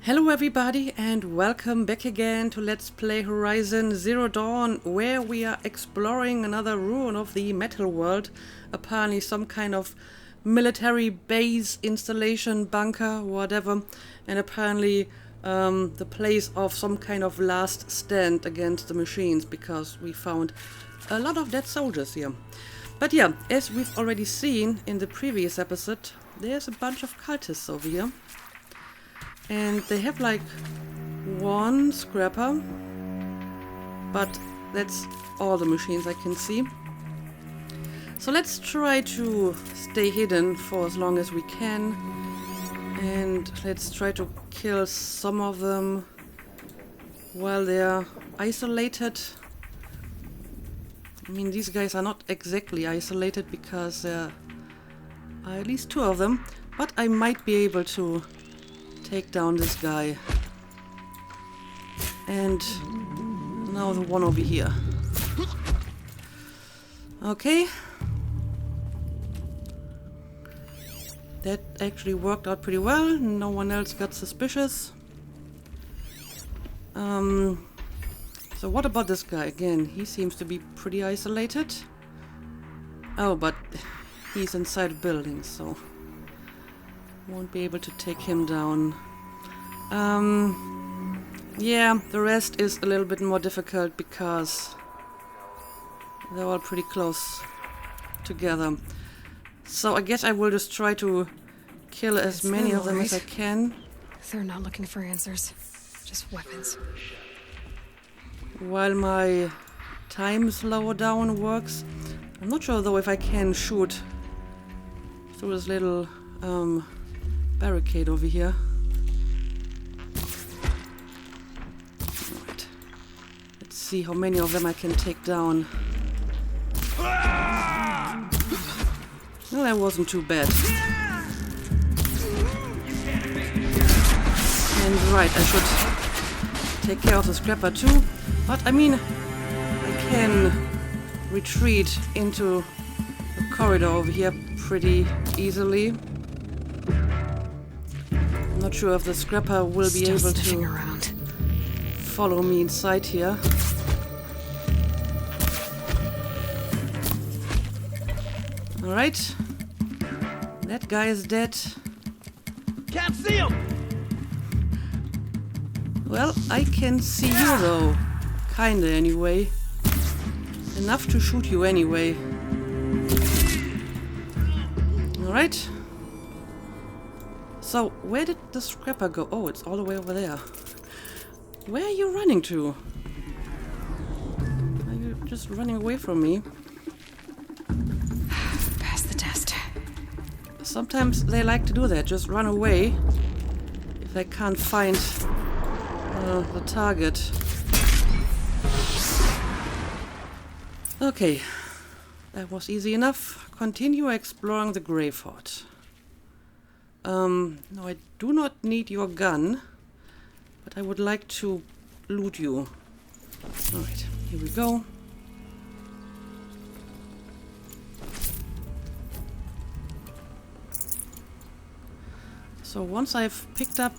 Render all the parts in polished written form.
Hello everybody and welcome back again to Let's Play Horizon Zero Dawn, where we are exploring another ruin of the metal world. Apparently some kind of military base, installation, bunker, whatever. And apparently the place of some kind of last stand against the machines, because we found a lot of dead soldiers here. But yeah, as we've already seen in the previous episode, there's a bunch of cultists over here. And they have like one scrapper, but that's all the machines I can see. So let's try to stay hidden for as long as we can, and let's try to kill some of them while they're isolated. I mean, these guys are not exactly isolated because there are at least two of them, but I might be able to take down this guy. And now the one over here. Okay. That actually worked out pretty well. No one else got suspicious. So what about this guy? Again, he seems to be pretty isolated. Oh, but he's inside buildings, so won't be able to take him down. Yeah, the rest is a little bit more difficult because they're all pretty close together. So I guess I will just try to kill as many of them as I can. They're not looking for answers, just weapons. While my time slower down works. I'm not sure though if I can shoot through this little barricade over here. Alright. Let's see how many of them I can take down. Well, that wasn't too bad. And right, I should take care of the scrapper too. But I mean, I can retreat into the corridor over here pretty easily. Not sure if the scrapper will be able to follow me inside here. Alright. That guy is dead. Can't see him! Well, I can see you though. Kinda anyway. Enough to shoot you anyway. Alright. So, where did the scrapper go? Oh, it's all the way over there. Where are you running to? Are you just running away from me? Pass the test. Sometimes they like to do that, just run away if they can't find the target. Okay, that was easy enough. Continue exploring the grave fort. No, I do not need your gun, but I would like to loot you. Alright, here we go. So once I've picked up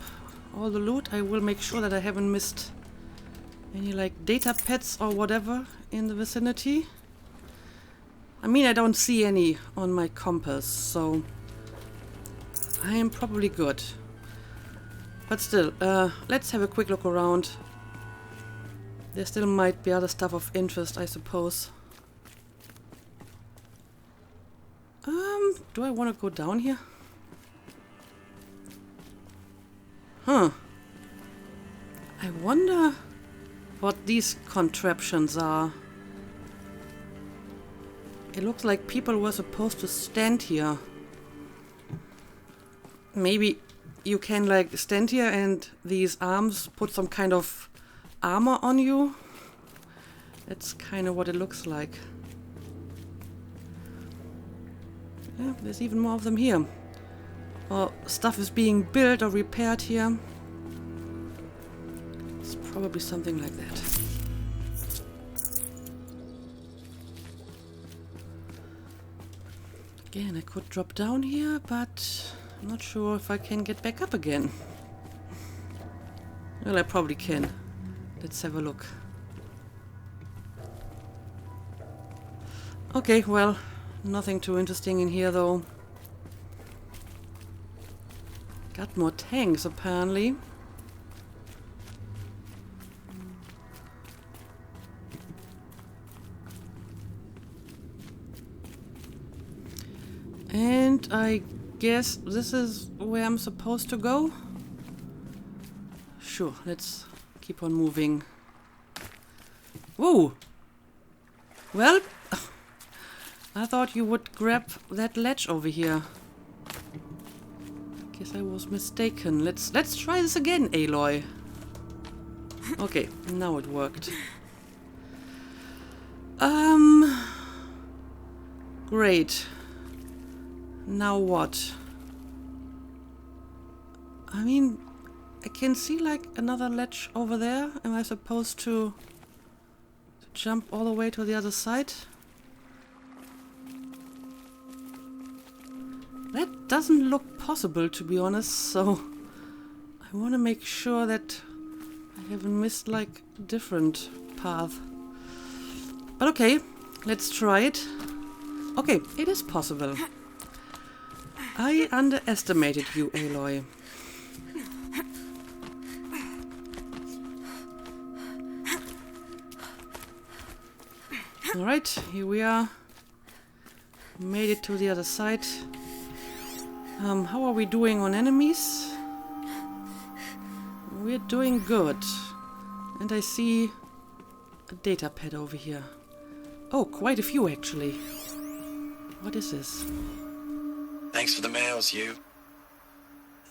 all the loot, I will make sure that I haven't missed any like data pads or whatever in the vicinity. I mean, I don't see any on my compass, so I am probably good. But still, let's have a quick look around. There still might be other stuff of interest, I suppose. Do I want to go down here? Huh. I wonder what these contraptions are. It looks like people were supposed to stand here. Maybe you can like stand here and these arms put some kind of armor on you. That's kind of what it looks like. Yeah, there's even more of them here. Or stuff is being built or repaired here. It's probably something like that. Again, I could drop down here, but I'm not sure if I can get back up again. Well, I probably can. Let's have a look. Okay, well, nothing too interesting in here though. Got more tanks apparently. And I guess this is where I'm supposed to go. Sure, let's keep on moving. Whoa! Well, I thought you would grab that ledge over here. Guess I was mistaken. Let's try this again, Aloy. Okay, now it worked. Great. Now what? I mean, I can see like another ledge over there. Am I supposed to jump all the way to the other side? That doesn't look possible, to be honest, so I want to make sure that I haven't missed like a different path. But okay, let's try it. Okay, it is possible. I underestimated you, Aloy. Alright, here we are. Made it to the other side. How are we doing on enemies? We're doing good. And I see a data pad over here. Oh, quite a few actually. What is this? Thanks for the mails, you.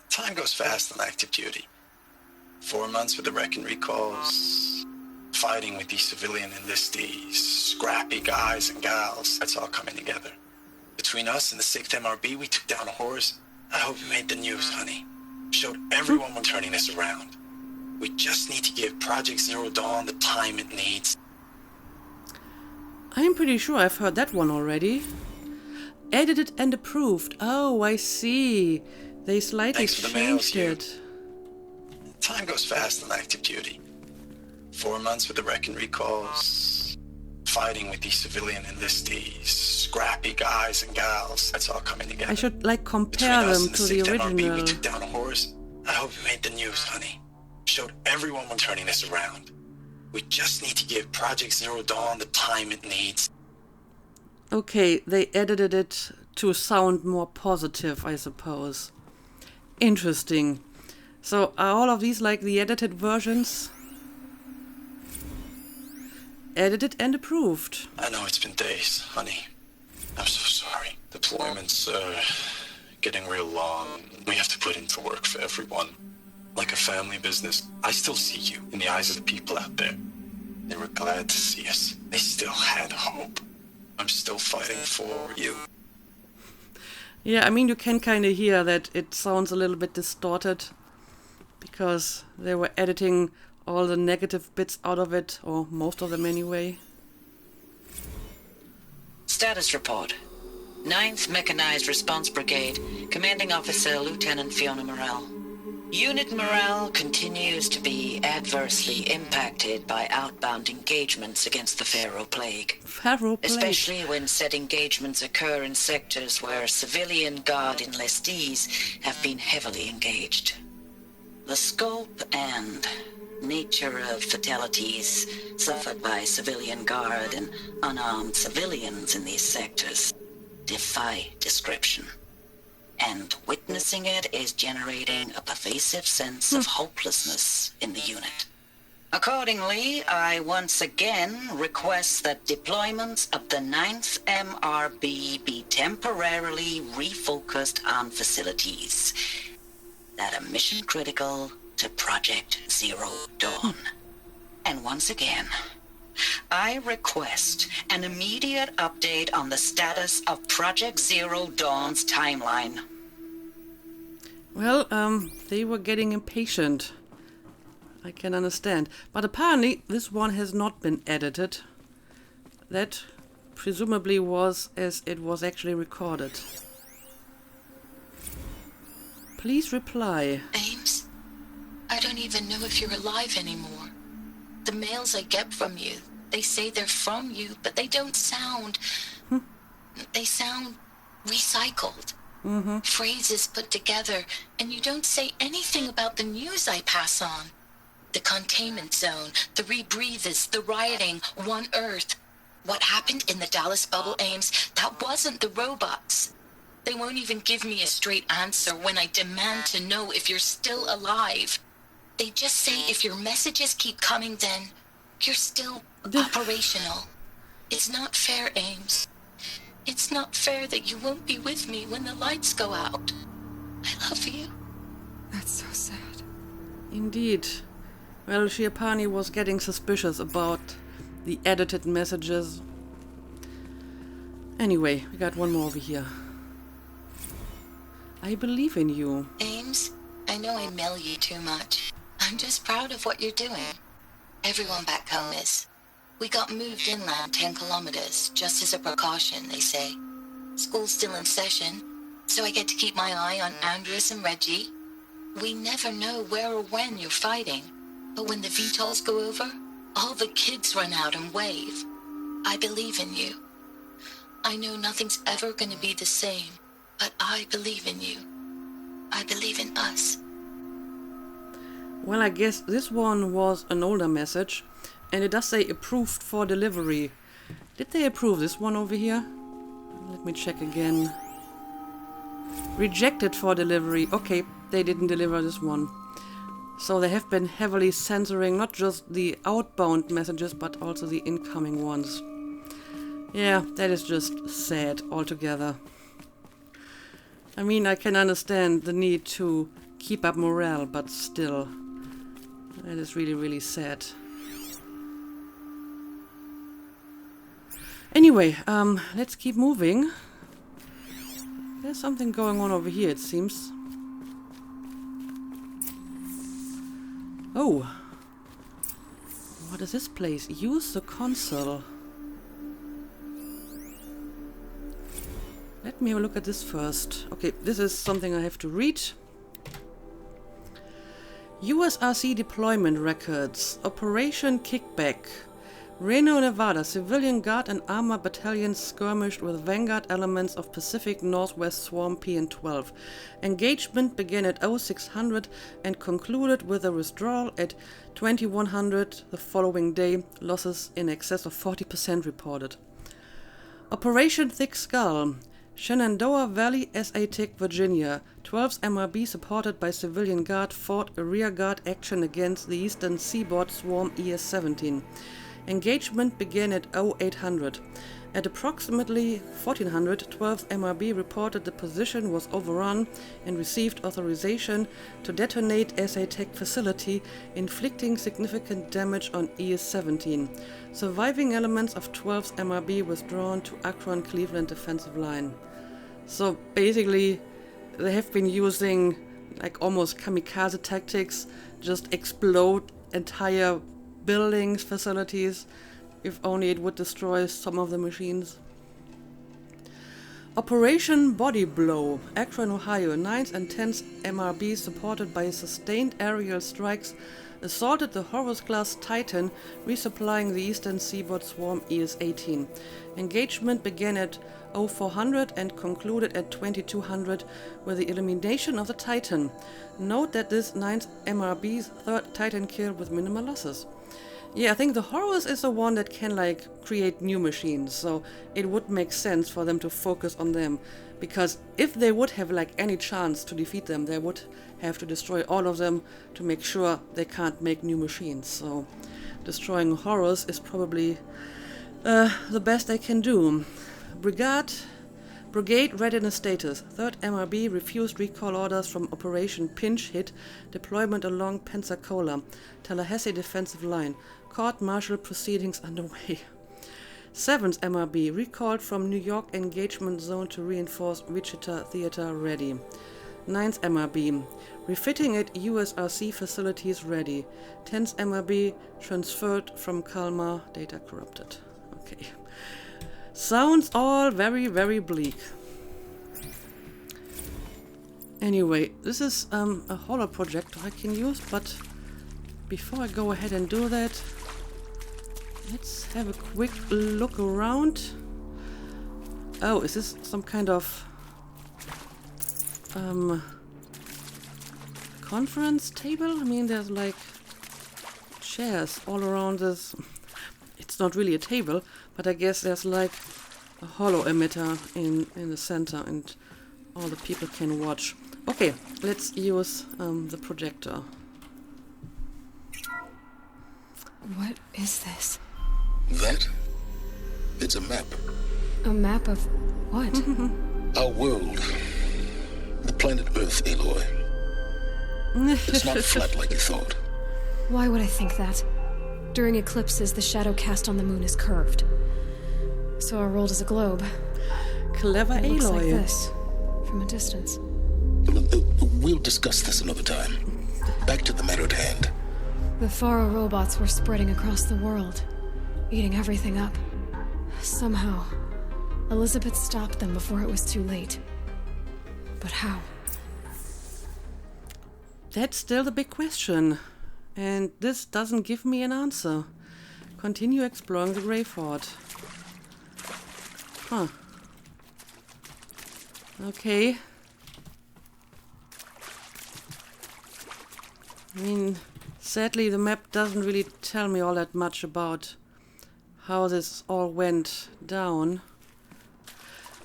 Time goes fast on active duty. 4 months with the wreck and recalls. Fighting with these civilian enlistees. Scrappy guys and gals. That's all coming together. Between us and the 6th MRB, we took down a horse. I hope you made the news, honey. Showed everyone we're turning this around. We just need to give Project Zero Dawn the time it needs. I'm pretty sure I've heard that one already. Edited and approved. Oh, I see. They slightly Thanks for the mails, changed you. it. Time goes fast on active duty. 4 months with the wreck and recalls. Fighting with these civilian enlistees. Scrappy guys and gals. That's all coming together. I should like compare Between us them and to the 6th MRB, original. we took down a horse. I hope you made the news, honey. Showed everyone we're turning this around. We just need to give Project Zero Dawn the time it needs. Okay, they edited it to sound more positive, I suppose. Interesting. So are all of these like the edited versions? Edited and approved. I know it's been days, honey. I'm so sorry. Deployments are getting real long. We have to put into work for everyone. Like a family business. I still see you in the eyes of the people out there. They were glad to see us. They still had hope. I'm still fighting for you. Yeah, I mean, you can kind of hear that it sounds a little bit distorted because they were editing all the negative bits out of it, or most of them anyway. Status report. 9th Mechanized Response Brigade, Commanding Officer Lieutenant Fiona Morrell. Unit morale continues to be adversely impacted by outbound engagements against the Pharaoh Plague. Pharaoh Plague. Especially when said engagements occur in sectors where civilian guard enlistees have been heavily engaged. The scope and nature of fatalities suffered by civilian guard and unarmed civilians in these sectors defy description. And witnessing it is generating a pervasive sense of hopelessness in the unit. Accordingly, I once again request that deployments of the 9th MRB be temporarily refocused on facilities that are mission critical to Project Zero Dawn. And once again, I request an immediate update on the status of Project Zero Dawn's timeline. Well, they were getting impatient. I can understand. But apparently this one has not been edited. That presumably was as it was actually recorded. Please reply. Ames, I don't don't even know if you're alive anymore. The mails I get from you, they say they're from you, but they don't sound... They sound recycled. Phrases put together, and you don't say anything about the news I pass on. The containment zone, the rebreathers, the rioting, One Earth. What happened in the Dallas bubble, Ames, that wasn't the robots. They won't even give me a straight answer when I demand to know if you're still alive. They just say if your messages keep coming, then you're still operational. It's not fair, Ames. It's not fair that you won't be with me when the lights go out. I love you. That's so sad. Indeed. Well, she apparently was getting suspicious about the edited messages. Anyway, we got one more over here. I believe in you. Ames, I know I mail you too much. I'm just proud of what you're doing. Everyone back home is. We got moved inland 10 kilometers, just as a precaution, they say. School's still in session, so I get to keep my eye on Andres and Reggie. We never know where or when you're fighting, but when the VTOLs go over, all the kids run out and wave. I believe in you. I know nothing's ever going to be the same, but I believe in you. I believe in us. Well, I guess this one was an older message, and it does say approved for delivery. Did they approve this one over here? Let me check again. Rejected for delivery. Okay, they didn't deliver this one. So they have been heavily censoring not just the outbound messages, but also the incoming ones. Yeah, that is just sad altogether. I mean, I can understand the need to keep up morale, but still, that is really, really sad. Anyway, let's keep moving. There's something going on over here, it seems. Oh. What is this place? Use the console. Let me have a look at this first. Okay, this is something I have to read. USRC deployment records. Operation Kickback. Reno, Nevada. Civilian Guard and Armor battalions skirmished with Vanguard elements of Pacific Northwest Swarm PN-12. Engagement began at 0600 and concluded with a withdrawal at 2100 the following day. Losses in excess of 40% reported. Operation Thick Skull. Shenandoah Valley, SATIC, Virginia. 12th MRB, supported by Civilian Guard, fought a rearguard action against the Eastern Seaboard Swarm ES-17. Engagement began at 0800. At approximately 1400, 12th MRB reported the position was overrun and received authorization to detonate SATIC facility, inflicting significant damage on ES-17. Surviving elements of 12th MRB withdrawn to Akron-Cleveland defensive line. So basically, they have been using like almost kamikaze tactics, just explode entire buildings, facilities, if only it would destroy some of the machines. Operation Body Blow. Akron, Ohio. 9th and 10th MRB, supported by sustained aerial strikes, assaulted the Horus-class Titan, resupplying the Eastern Seaboard Swarm ES-18. Engagement began at 0400 and concluded at 2200 with the elimination of the Titan. Note that this 9th MRB's third Titan kill with minimal losses. Yeah, I think the Horus is the one that can like create new machines, so it would make sense for them to focus on them, because if they would have like any chance to defeat them, they would have to destroy all of them to make sure they can't make new machines. So destroying Horus is probably the best they can do. Brigade readiness status. 3rd MRB refused recall orders from Operation Pinch Hit, deployment along Pensacola, Tallahassee defensive line. Court-martial proceedings underway. 7th MRB recalled from New York engagement zone to reinforce Wichita Theater ready. 9th MRB refitting at USRC facilities ready. 10th MRB transferred from Kalmar, data corrupted. Okay. Sounds all very, very bleak. Anyway, this is a holo projector I can use, but before I go ahead and do that, let's have a quick look around. Oh, is this some kind of conference table? I mean, there's like chairs all around this. It's not really a table, but I guess there's like a holo emitter in the center and all the people can watch. Okay, let's use the projector. What is this? That? It's a map. A map of what? Our world. The planet Earth, Aloy. It's not flat like you thought. Why would I think that? During eclipses, the shadow cast on the moon is curved. So our world is a globe. Clever It looks like Aloy. this, from a distance. We'll discuss this another time. Back to the matter at hand. The Faro robots were spreading across the world, eating everything up. Somehow, Elizabeth stopped them before it was too late. But how? That's still the big question. And this doesn't give me an answer. Continue exploring the Grey Fort. Huh. Okay. I mean, sadly the map doesn't really tell me all that much about how this all went down.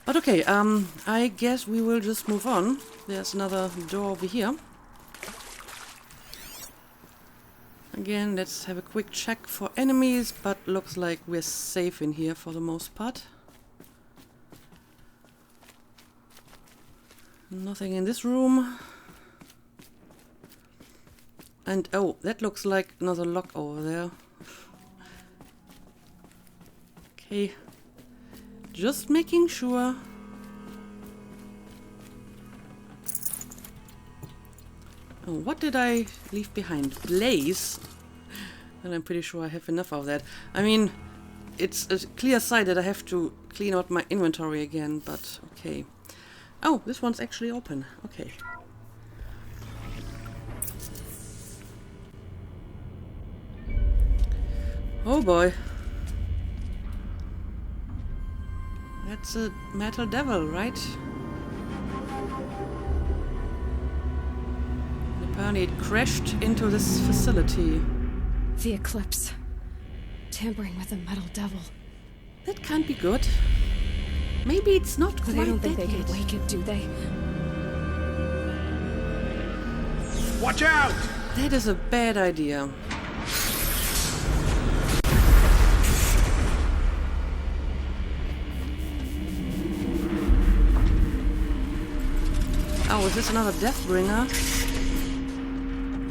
But okay, I guess we will just move on. There's another door over here. Again, let's have a quick check for enemies, but looks like we're safe in here for the most part. Nothing in this room. And oh, that looks like another lock over there. Okay. Just making sure. Oh, what did I leave behind? Blaze? And I'm pretty sure I have enough of that. I mean, it's a clear sight that I have to clean out my inventory again, but okay. Oh, this one's actually open. Okay. Oh boy. That's a metal devil, right? Apparently it crashed into this facility. The eclipse. Tampering with the metal devil. That can't be good. Maybe it's not But quite they don't think that they yet. can wake it, do they? Watch out! That is a bad idea. Oh, is this another Deathbringer?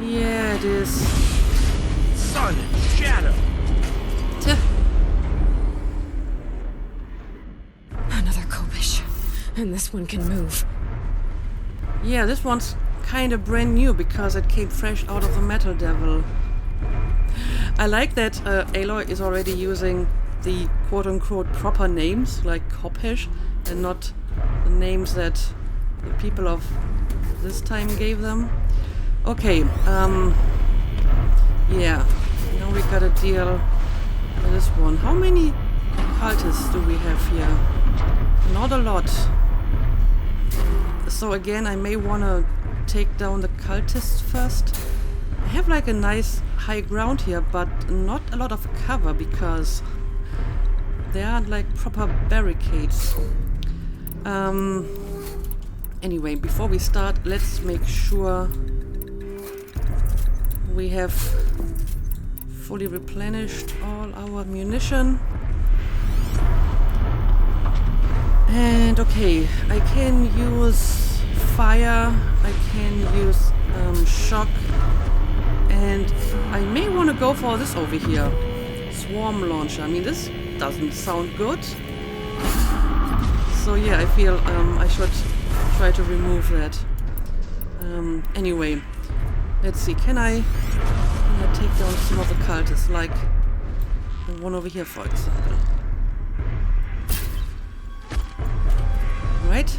Yeah, it is. Sun and shadow! Tch. Another Kopish. And this one can move. Yeah, this one's kind of brand new because it came fresh out of the Metal Devil. I like that Aloy is already using the quote-unquote proper names, like Kopish, and not the names that the people of this time gave them. Okay, yeah, now we gotta deal with this one. How many cultists do we have here? Not a lot. So again, I may wanna take down the cultists first. I have like a nice high ground here, but not a lot of cover because there aren't like proper barricades. Anyway, before we start, let's make sure we have fully replenished all our munition. And okay, I can use fire, I can use shock, and I may want to go for this over here. Swarm launcher. I mean, this doesn't sound good. So yeah, I feel I should try to remove that. Anyway, let's see. Can I take down some of the cultists, like the one over here, for example? Right.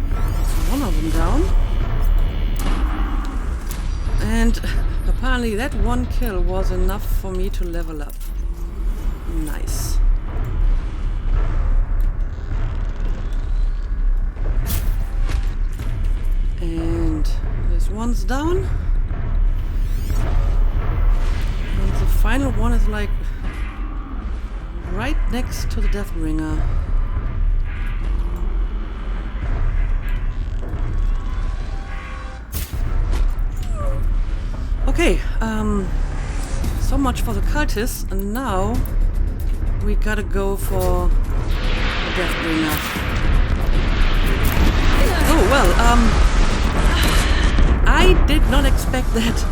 That's one of them down. And apparently apparently that one kill was enough for me to level up. Nice. And this one's down. And the final one is like right next to the Deathbringer. Okay, so much for the cultists, and now we gotta go for the Deathbringer. Oh, well, I did not expect that.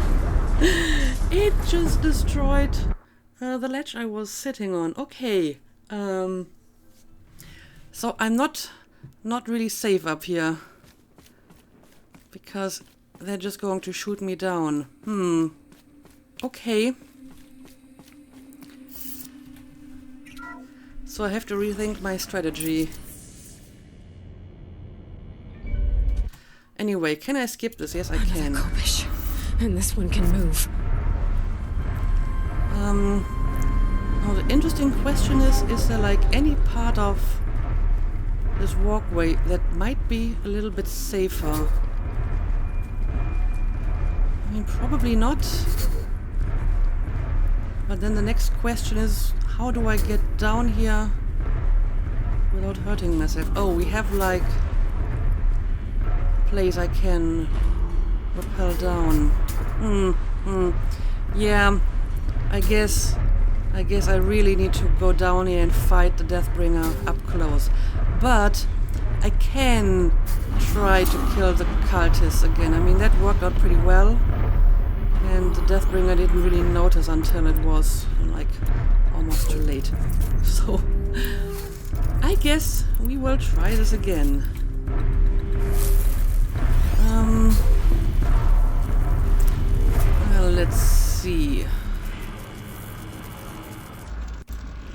It just destroyed the ledge I was sitting on. Okay, so I'm not really safe up here, because they're just going to shoot me down. Okay. So I have to rethink my strategy. Anyway, can I skip this? Yes, I can. Kopish. And this one can move. Now the interesting question is there like any part of this walkway that might be a little bit safer? I mean, probably not. But then the next question is, how do I get down here without hurting myself? Oh, we have like a place I can rappel down. Yeah, I guess I really need to go down here and fight the Deathbringer up close. But I can try to kill the cultists again. I mean, that worked out pretty well. And the Deathbringer didn't really notice until it was, like, almost too late. So, I guess we will try this again. Well, let's see.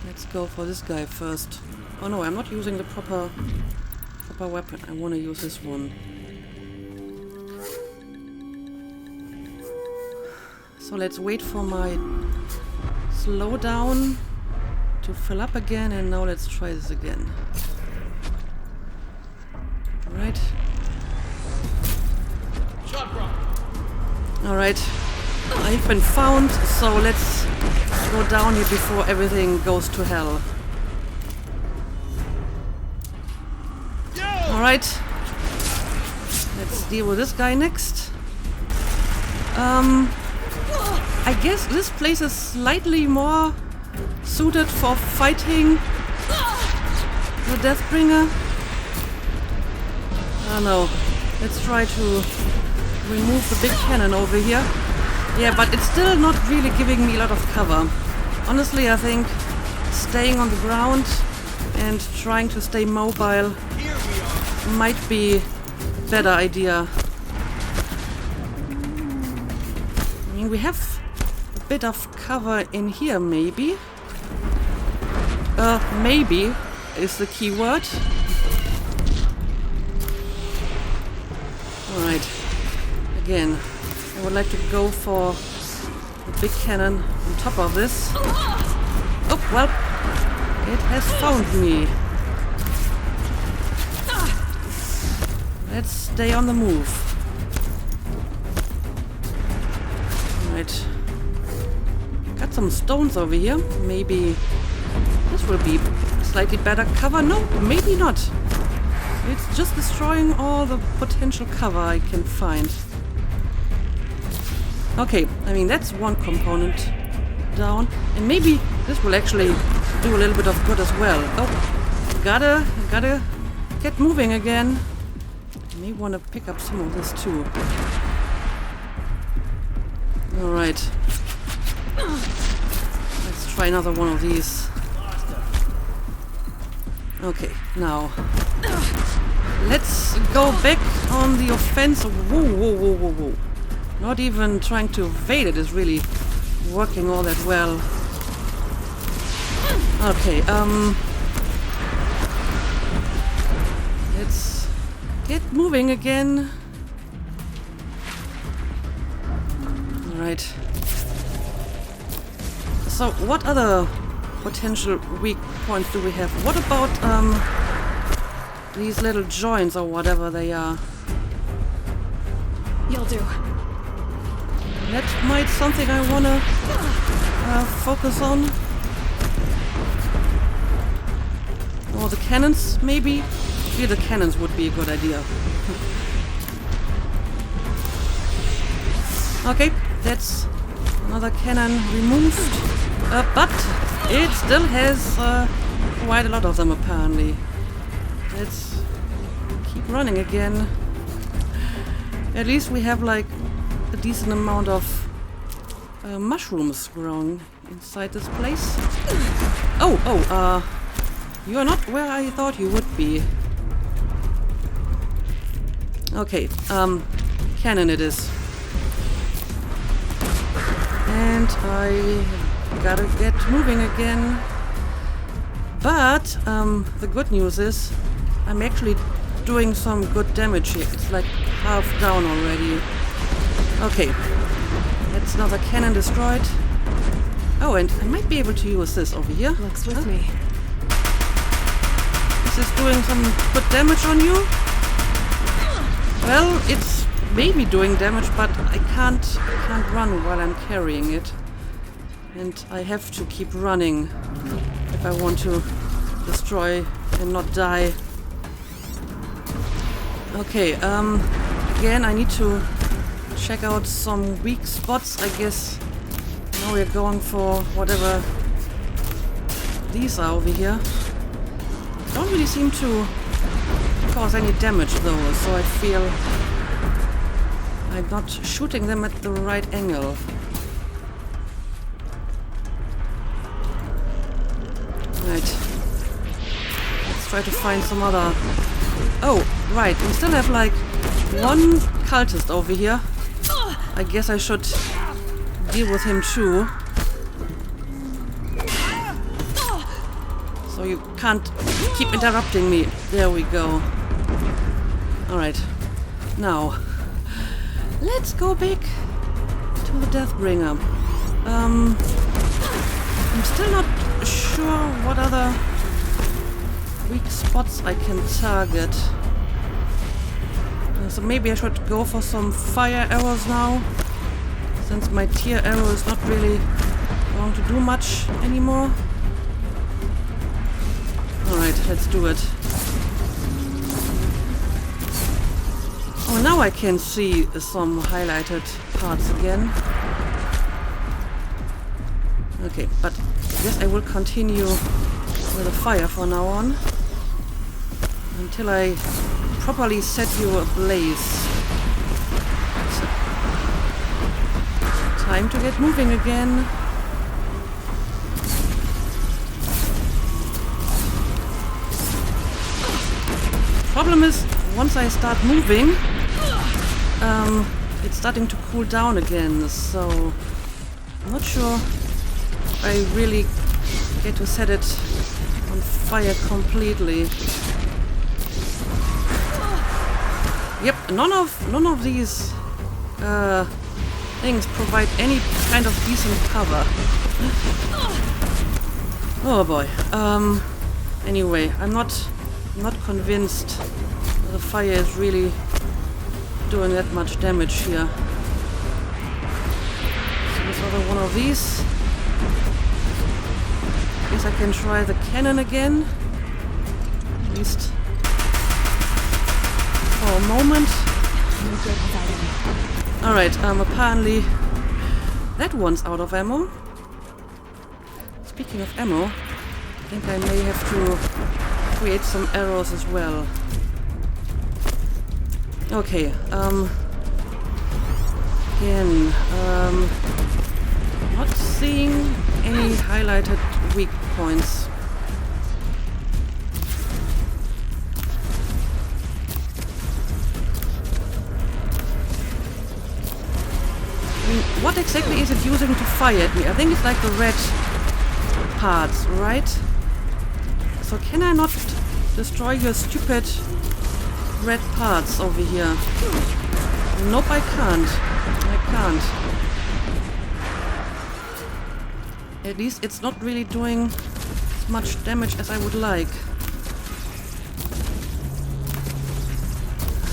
Let's go for this guy first. Oh no, I'm not using the proper weapon. I want to use this one. So let's wait for my slowdown to fill up again, and now let's try this again. Alright. Alright. I've been found, so let's go down here before everything goes to hell. Alright. Let's deal with this guy next. I guess this place is slightly more suited for fighting the Deathbringer. I don't know. Let's try to remove the big cannon over here. Yeah, but it's still not really giving me a lot of cover. Honestly, I think staying on the ground and trying to stay mobile might be a better idea. I mean, we have a bit of cover in here, maybe. Maybe is the key word. Alright. Again, I would like to go for the big cannon on top of this. Oh, well, it has found me. Let's stay on the move. Alright. Got some stones over here. Maybe this will be slightly better cover. No, maybe not. It's just destroying all the potential cover I can find. Okay, I mean, that's one component down. And maybe this will actually do a little bit of good as well. Oh, gotta get moving again. I may want to pick up some of this too. Alright. Let's try another one of these. Okay, now let's go back on the offensive. Whoa, whoa, whoa, whoa, whoa. Not even trying to evade it is really working all that well. Okay, let's get moving again. Alright. So what other potential weak points do we have? What about these little joints or whatever they are? You'll do. That might something I wanna focus on. Or the cannons, maybe? Yeah, the cannons would be a good idea. Okay, that's another cannon removed. But it still has quite a lot of them, apparently. Let's keep running again. At least we have, like, a decent amount of mushrooms growing inside this place. You are not where I thought you would be. Okay, cannon it is. And I gotta get moving again. But the good news is I'm actually doing some good damage here. It's like half down already. Okay, that's another cannon destroyed. Oh, and I might be able to use this over here. Looks with me. Is this doing some good damage on you? Well, it's maybe doing damage, but I can't run while I'm carrying it. And I have to keep running if I want to destroy and not die. Okay, again I need to check out some weak spots, I guess. Now we're going for whatever these are over here. Don't really seem to cause any damage though, so I feel I'm not shooting them at the right angle. Right. Let's try to find some other... Oh, right, we still have like one cultist over here. I guess I should deal with him too. So you can't keep interrupting me. There we go. Alright. Now, let's go back to the Deathbringer. I'm still not sure what other weak spots I can target. So maybe I should go for some fire arrows now, since my tier arrow is not really going to do much anymore. Alright, let's do it. Oh, now I can see some highlighted parts again. Okay, but I guess I will continue with the fire from now on until I properly set you ablaze. So, time to get moving again. Problem is, once I start moving, it's starting to cool down again, so I'm not sure if I really get to set it on fire completely. Yep, none of these things provide any kind of decent cover. Oh boy. Anyway, I'm not convinced the fire is really doing that much damage here. So there's another one of these. Guess I can try the cannon again. At least for a moment. Alright, apparently that one's out of ammo. Speaking of ammo, I think I may have to create some arrows as well. Okay, again, not seeing any highlighted weak points. I mean, what exactly is it using to fire at me? I think it's like the red parts, right? So can I not destroy your stupid red parts over here? Nope, I can't. I can't. At least it's not really doing as much damage as I would like.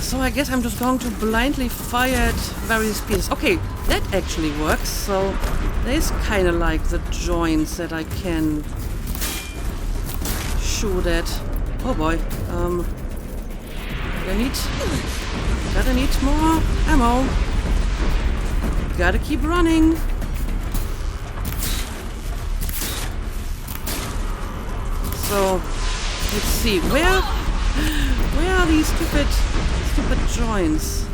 So I guess I'm just going to blindly fire at various pieces. Okay, that actually works. So there's kind of like the joints that I can shoot at. Oh boy. Gotta need more ammo. Gotta keep running. So let's see, where are these stupid joints?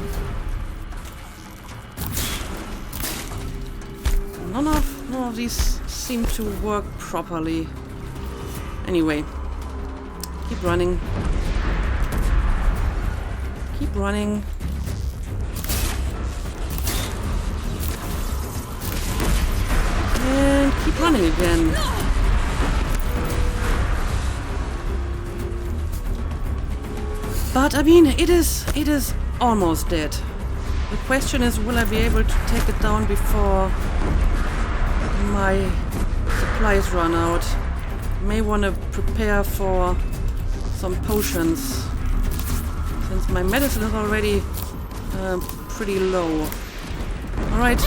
None of these seem to work properly. Anyway, keep running. Keep running. And keep running again. But I mean, it is almost dead. The question is, will I be able to take it down before my supplies run out? May want to prepare for some potions, since my medicine is already pretty low. Alright,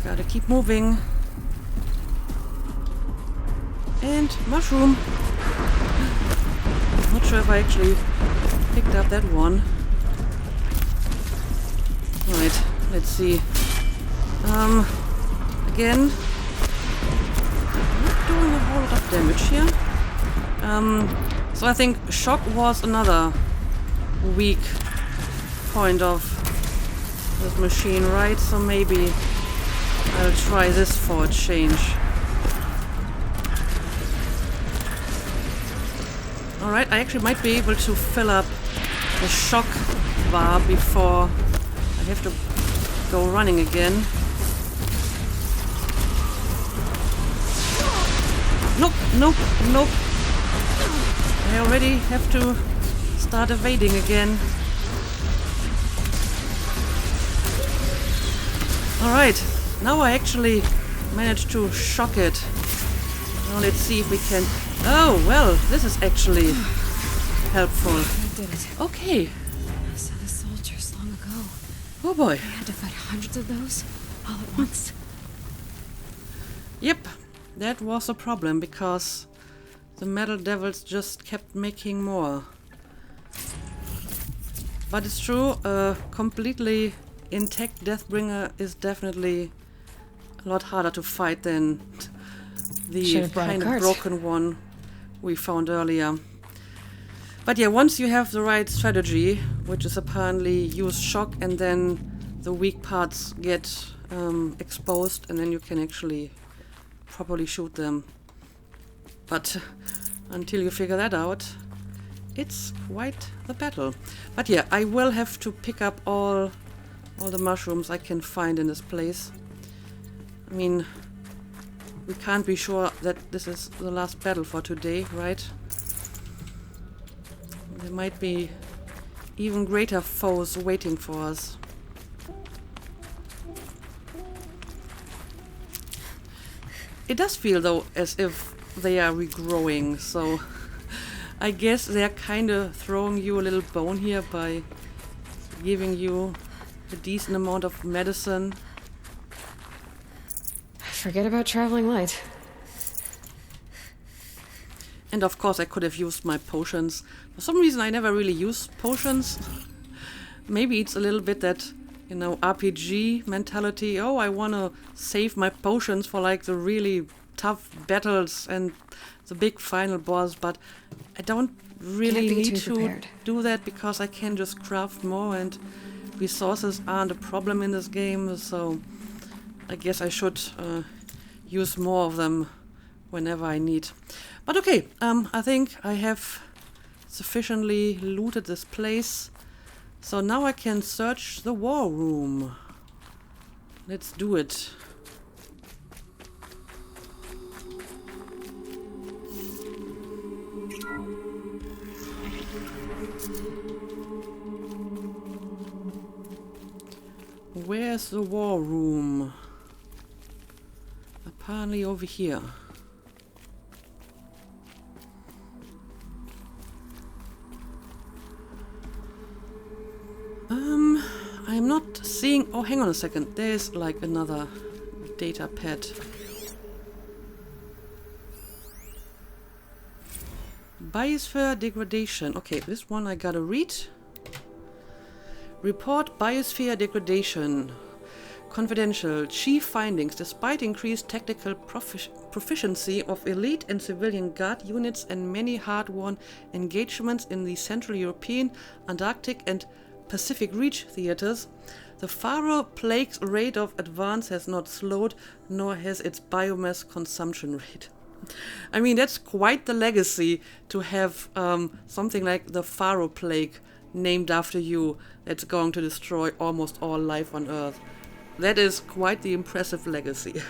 gotta keep moving. And mushroom. Not sure if I actually picked up that one. Right, let's see. Again, not doing a whole lot of damage here. So I think shock was another weak point of this machine, right? So maybe I'll try this for a change. Alright, I actually might be able to fill up the shock bar before I have to go running again. Nope, nope, nope. I already have to start evading again. Alright, now I actually managed to shock it. Now let's see if we can... Oh, well, this is actually helpful. I did it. Okay. So the soldiers long ago. Oh boy. We had to fight hundreds of those all at once. Yep, that was a problem because the metal devils just kept making more. But it's true, a completely intact Deathbringer is definitely a lot harder to fight than the kind of broken one we found earlier. But yeah, once you have the right strategy, which is apparently use shock and then the weak parts get exposed and then you can actually properly shoot them. But until you figure that out, it's quite the battle. But yeah, I will have to pick up all the mushrooms I can find in this place. I mean, we can't be sure that this is the last battle for today, right? There might be even greater foes waiting for us. It does feel though as if they are regrowing, so I guess they're kind of throwing you a little bone here by giving you a decent amount of medicine. Forget about traveling light. And of course I could have used my potions. For some reason I never really use potions. Maybe it's a little bit that, you know, RPG mentality. Oh, I want to save my potions for like the really tough battles and the big final boss, but I don't really need to do that because I can just craft more and resources aren't a problem in this game, so I guess I should use more of them whenever I need. But okay, I think I have sufficiently looted this place. So now I can search the war room. Let's do it. Where's the war room? Apparently over here. I'm not seeing... Oh, hang on a second. There's like another data pad. Biosphere degradation. Okay, this one I gotta read. Report Biosphere degradation. Confidential. Chief findings. Despite increased technical proficiency of elite and civilian guard units and many hard-won engagements in the Central European, Antarctic and Pacific Reach theaters, the Faroe Plague's rate of advance has not slowed, nor has its biomass consumption rate. I mean, that's quite the legacy to have something like the Faroe Plague named after you that's going to destroy almost all life on Earth. That is quite the impressive legacy.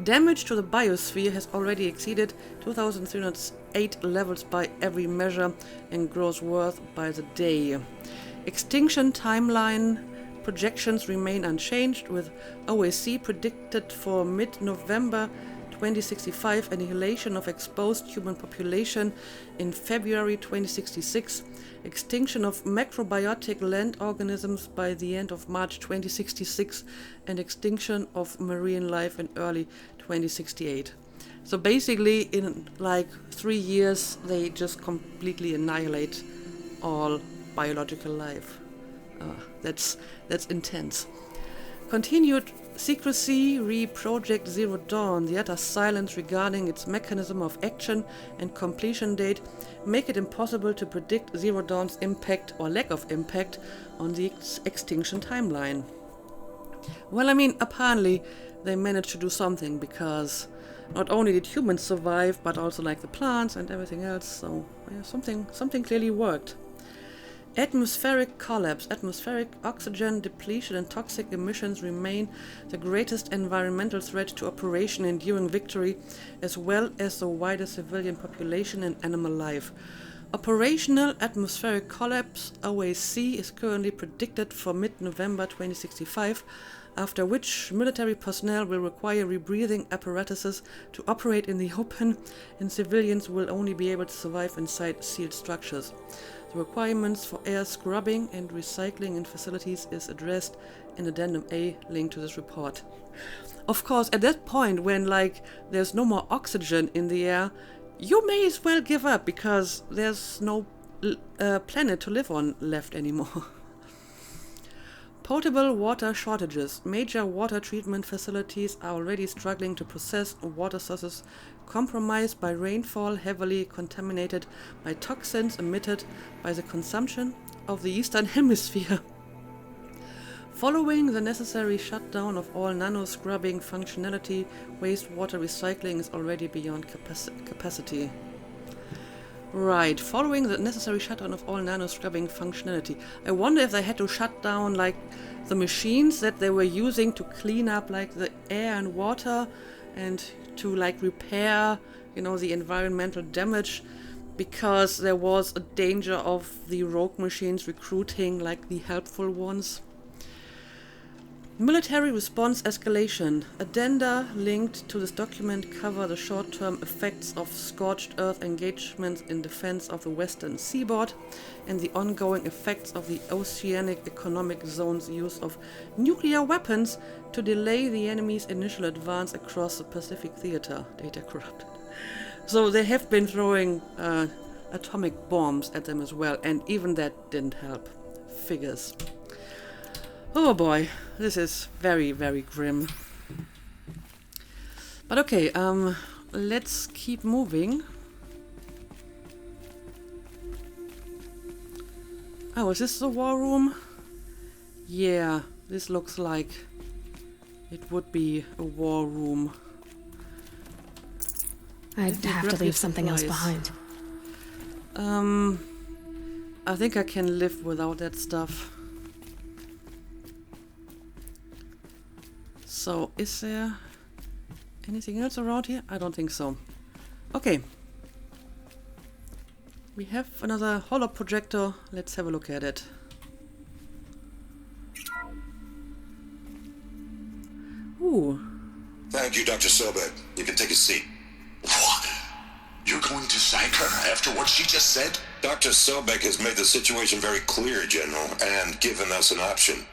Damage to the biosphere has already exceeded 2,308 levels by every measure and grows worse by the day. Extinction timeline projections remain unchanged, with OAC predicted for mid-November 2065, annihilation of exposed human population in February 2066, extinction of macrobiotic land organisms by the end of March 2066, and extinction of marine life in early 2068. So basically, in like 3 years, they just completely annihilate all biological life. That's intense. Continued secrecy re Project Zero Dawn, the utter silence regarding its mechanism of action and completion date, make it impossible to predict Zero Dawn's impact or lack of impact on the extinction timeline. Well, I mean, apparently they managed to do something, because not only did humans survive, but also like the plants and everything else, so yeah, something clearly worked. Atmospheric collapse. Atmospheric oxygen depletion and toxic emissions remain the greatest environmental threat to Operation Enduring Victory, as well as the wider civilian population and animal life. Operational atmospheric collapse, OAC, is currently predicted for mid-November 2065, after which military personnel will require rebreathing apparatuses to operate in the open, and civilians will only be able to survive inside sealed structures. The requirements for air scrubbing and recycling in facilities is addressed in Addendum A linked to this report. Of course, at that point, when like there's no more oxygen in the air, you may as well give up, because there's no planet to live on left anymore. Potable water shortages. Major water treatment facilities are already struggling to process water sources compromised by rainfall, heavily contaminated by toxins emitted by the consumption of the Eastern Hemisphere. Following the necessary shutdown of all nano-scrubbing functionality, wastewater recycling is already beyond capacity. Right, following the necessary shutdown of all nano-scrubbing functionality. I wonder if they had to shut down like the machines that they were using to clean up like the air and water and to like repair, you know, the environmental damage, because there was a danger of the rogue machines recruiting like the helpful ones. Military response escalation. Addenda linked to this document cover the short-term effects of scorched earth engagements in defense of the western seaboard and the ongoing effects of the Oceanic Economic Zone's use of nuclear weapons to delay the enemy's initial advance across the Pacific theater. Data corrupted. So they have been throwing atomic bombs at them as well, and even that didn't help. Figures. Oh boy, this is very, very grim. But okay, let's keep moving. Oh, is this the war room? Yeah, this looks like it would be a war room. I'd have to leave something else behind. I think I can live without that stuff. So, is there anything else around here? I don't think so. Okay. We have another holo projector. Let's have a look at it. Ooh. Thank you, Dr. Sobek. You can take a seat. What? You're going to thank her after what she just said? Dr. Sobek has made the situation very clear, General, and given us an option.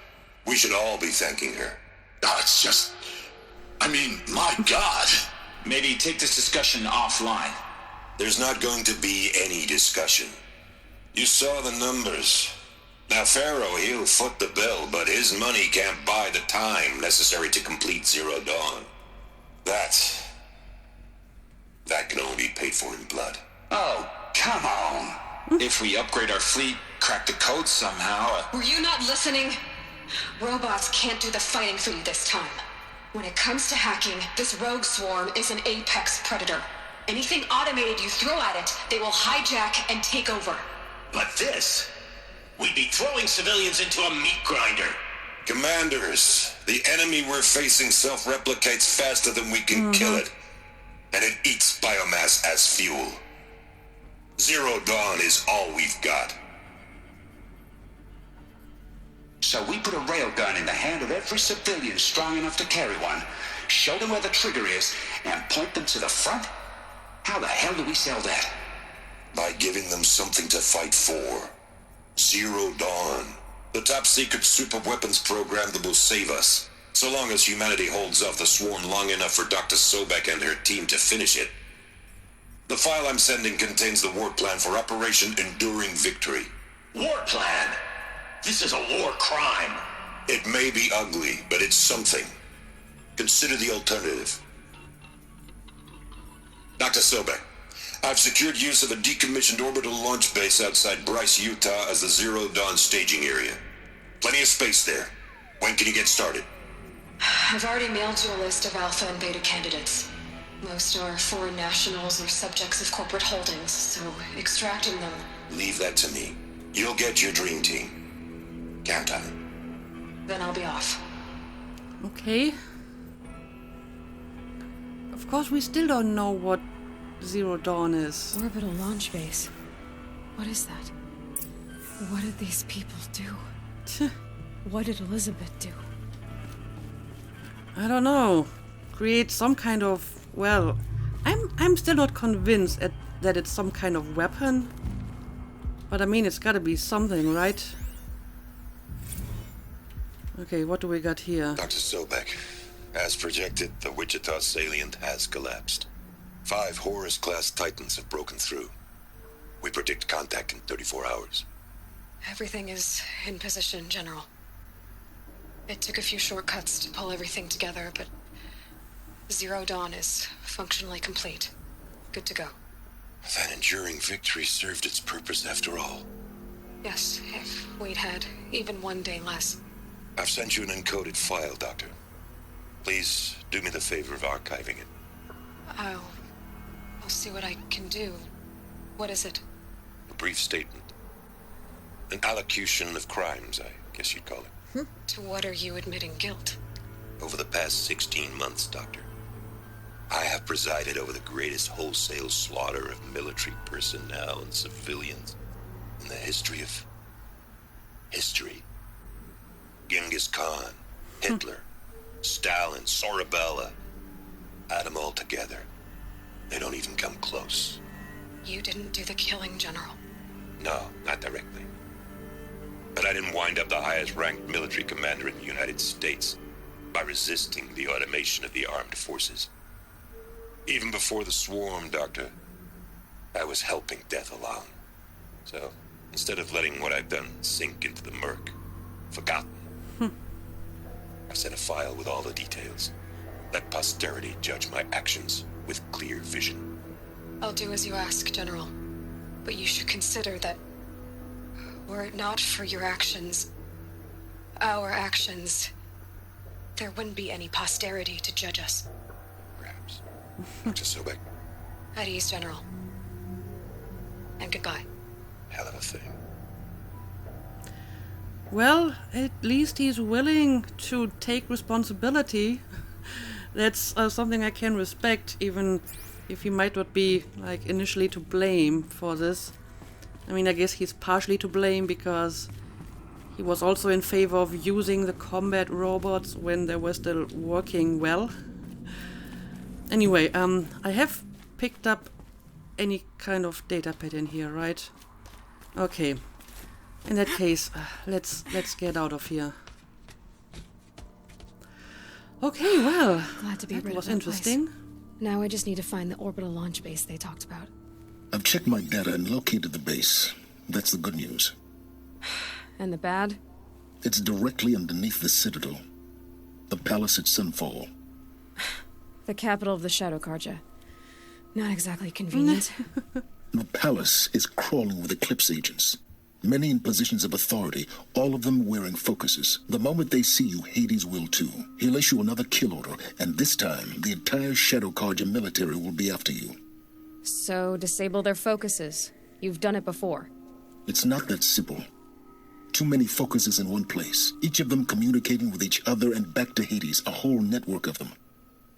We should all be thanking her. Oh, it's just... I mean, my God. Maybe take this discussion offline. There's not going to be any discussion. You saw the numbers. Now, Pharaoh, he'll foot the bill, but his money can't buy the time necessary to complete Zero Dawn. That can only be paid for in blood. Oh, come on. If we upgrade our fleet, crack the code somehow... Were you not listening? Robots can't do the fighting for you this time. When it comes to hacking, this rogue swarm is an apex predator. Anything automated you throw at it, they will hijack and take over. But this... We'd be throwing civilians into a meat grinder. Commanders, the enemy we're facing self-replicates faster than we can kill it. And it eats biomass as fuel. Zero Dawn is all we've got. So we put a railgun in the hand of every civilian strong enough to carry one, show them where the trigger is, and point them to the front? How the hell do we sell that? By giving them something to fight for. Zero Dawn. The top-secret super-weapons program that will save us. So long as humanity holds off the swarm long enough for Dr. Sobek and her team to finish it. The file I'm sending contains the war plan for Operation Enduring Victory. War plan? This is a war crime. It may be ugly, but it's something. Consider the alternative. Dr. Sobek, I've secured use of a decommissioned orbital launch base outside Bryce, Utah as the Zero Dawn staging area. Plenty of space there. When can you get started? I've already mailed you a list of alpha and beta candidates. Most are foreign nationals or subjects of corporate holdings, so extracting them... Leave that to me. You'll get your dream team. Count on it. Then I'll be off. Okay. Of course, we still don't know what Zero Dawn is. Orbital launch base. What is that? What did these people do? What did Elizabeth do? I don't know. Create some kind of... Well, I'm still not convinced that it's some kind of weapon. But I mean, it's gotta be something, right? Okay, what do we got here? Dr. Sobek, as projected, the Wichita salient has collapsed. 5 Horus-class Titans have broken through. We predict contact in 34 hours. Everything is in position, General. It took a few shortcuts to pull everything together, but Zero Dawn is functionally complete. Good to go. That enduring victory served its purpose after all. Yes, if we'd had even one day less. I've sent you an encoded file, Doctor. Please do me the favor of archiving it. I'll see what I can do. What is it? A brief statement. An allocution of crimes, I guess you'd call it. To what are you admitting guilt? Over the past 16 months, Doctor, I have presided over the greatest wholesale slaughter of military personnel and civilians in the history of... history. Genghis Khan, Hitler, Stalin, Sorabella. Add them all together. They don't even come close. You didn't do the killing, General. No, not directly. But I didn't wind up the highest-ranked military commander in the United States by resisting the automation of the armed forces. Even before the swarm, Doctor, I was helping death along. So, instead of letting what I've done sink into the murk, forgotten, I sent a file with all the details. Let posterity judge my actions with clear vision. I'll do as you ask, General. But you should consider that were it not for your actions, our actions, there wouldn't be any posterity to judge us. Perhaps. Dr. Sobek. At ease, General. And goodbye. Hell of a thing. Well, at least he's willing to take responsibility. That's something I can respect, even if he might not be, like, initially to blame for this. I mean, I guess he's partially to blame because he was also in favor of using the combat robots when they were still working well. Anyway, I have picked up any kind of data pad in here, right? Okay. In that case, let's get out of here. Okay, well, Glad to be that rid was of that interesting. place. Now I just need to find the orbital launch base they talked about. I've checked my data and located the base. That's the good news. And the bad? It's directly underneath the Citadel. The palace at Sunfall. The capital of the Shadow Carja. Not exactly convenient. The palace is crawling with Eclipse agents. Many in positions of authority, all of them wearing focuses. The moment they see you, Hades will too. He'll issue another kill order, and this time, the entire Shadow Carja military will be after you. So, disable their focuses. You've done it before. It's not that simple. Too many focuses in one place, each of them communicating with each other and back to Hades, a whole network of them.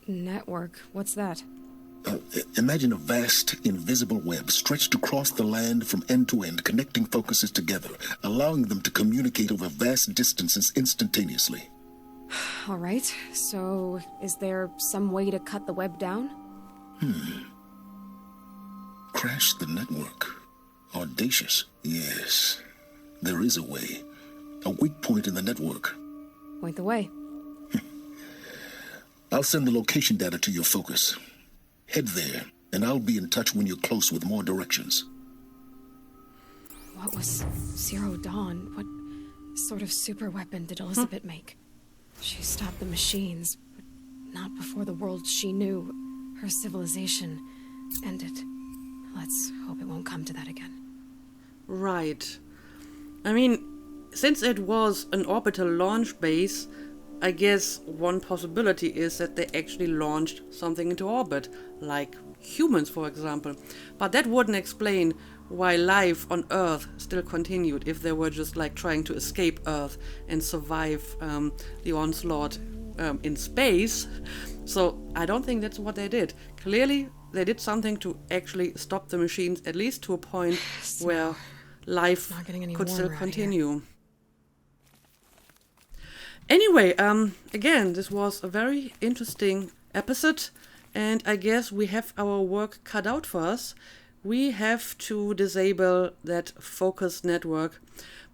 Network? What's that? Imagine a vast, invisible web stretched across the land from end to end, connecting focuses together, allowing them to communicate over vast distances instantaneously. All right, so is there some way to cut the web down? Crash the network. Audacious. Yes, there is a way. A weak point in the network. Point the way. I'll send the location data to your focus. Head there, and I'll be in touch when you're close with more directions. What was Zero Dawn? What sort of super weapon did Elizabeth make? She stopped the machines, but not before the world she knew, her civilization, ended. Let's hope it won't come to that again. Right. I mean, since it was an orbital launch base, I guess one possibility is that they actually launched something into orbit, like humans, for example. But that wouldn't explain why life on Earth still continued if they were just like trying to escape Earth and survive the onslaught in space. So I don't think that's what they did. Clearly, they did something to actually stop the machines, at least to a point where life could still continue. Anyway, again, this was a very interesting episode, and I guess we have our work cut out for us. We have to disable that focus network.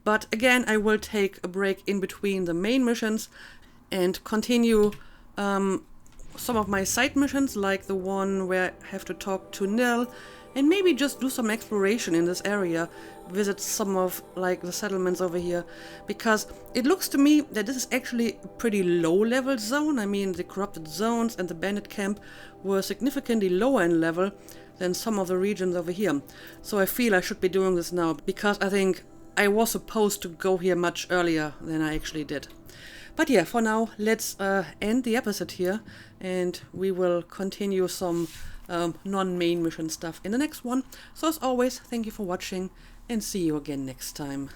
But again, I will take a break in between the main missions and continue some of my side missions, like the one where I have to talk to Nil, and maybe just do some exploration in this area, visit some of like the settlements over here, because it looks to me that this is actually a pretty low level zone. I mean, the corrupted zones and the bandit camp were significantly lower in level than some of the regions over here. So I feel I should be doing this now, because I think I was supposed to go here much earlier than I actually did. But yeah, for now, let's end the episode here, and we will continue some non-main mission stuff in the next one. So as always, thank you for watching, and see you again next time.